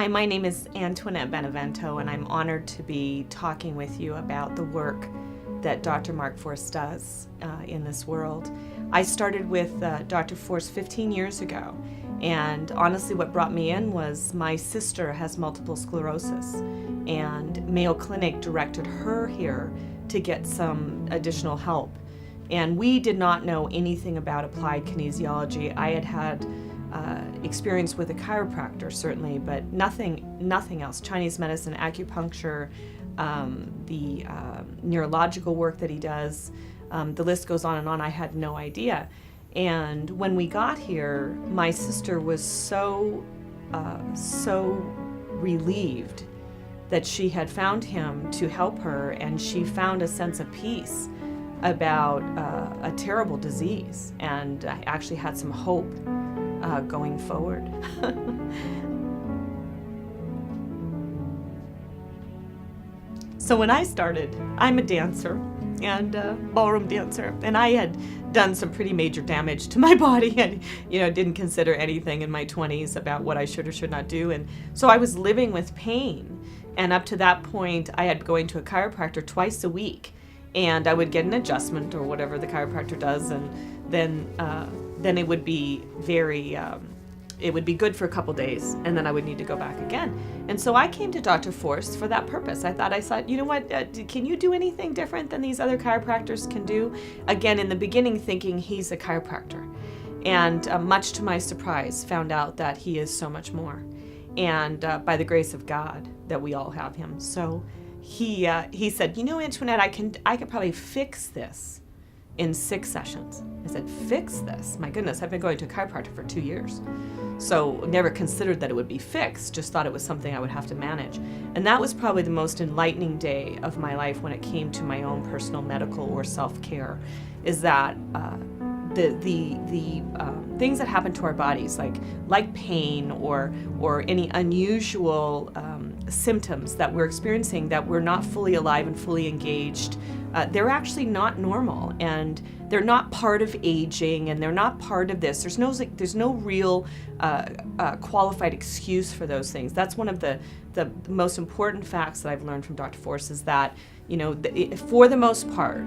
Hi, my name is Antoinette Benevento, and I'm honored to be talking with you about the work that Dr. Mark Force does in this world. I started with Dr. Force 15 years ago, and honestly what brought me in was my sister has multiple sclerosis, and Mayo Clinic directed her here to get some additional help. And we did not know anything about applied kinesiology. I had experience with a chiropractor, certainly, but nothing else. Chinese medicine, acupuncture, the neurological work that he does, the list goes on and on. I had no idea. And when we got here, my sister was so relieved that she had found him to help her, and she found a sense of peace about a terrible disease, and actually had some hope going forward. So when I started, I'm a dancer and a ballroom dancer, and I had done some pretty major damage to my body, and didn't consider anything in my 20s about what I should or should not do, and so I was living with pain. And up to that point, I had going to a chiropractor twice a week, and I would get an adjustment or whatever the chiropractor does, and then it would be it would be good for a couple days, and then I would need to go back again. And so I came to Dr. Force for that purpose. I thought, you know what, can you do anything different than these other chiropractors can do? Again, in the beginning, thinking he's a chiropractor. And much to my surprise, found out that he is so much more. And by the grace of God, that we all have him. So he said, Antoinette, I could probably fix this in 6 sessions. I said, fix this? My goodness, I've been going to a chiropractor for 2 years. So never considered that it would be fixed, just thought it was something I would have to manage. And that was probably the most enlightening day of my life when it came to my own personal medical or self-care, is that the things that happen to our bodies, like pain or any unusual symptoms that we're experiencing, that we're not fully alive and fully engaged, they're actually not normal, and they're not part of aging, and they're not part of this. There's no real qualified excuse for those things. That's one of the most important facts that I've learned from Dr. Force, is that for the most part,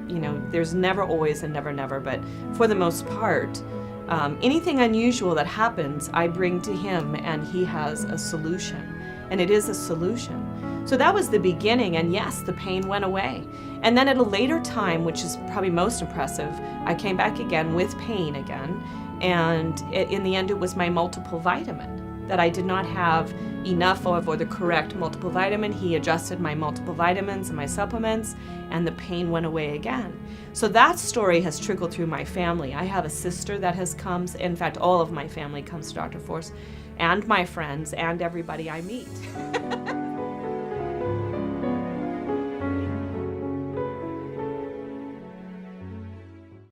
there's never always and never, but for the most part, anything unusual that happens, I bring to him, and he has a solution, and it is a solution. So that was the beginning, and yes, the pain went away. And then at a later time, which is probably most impressive, I came back again with pain again, and in the end it was my multiple vitamin, that I did not have enough of, or the correct multiple vitamin. He adjusted my multiple vitamins and my supplements, and the pain went away again. So that story has trickled through my family. I have a sister that has come, in fact all of my family comes to Dr. Force, and my friends, and everybody I meet.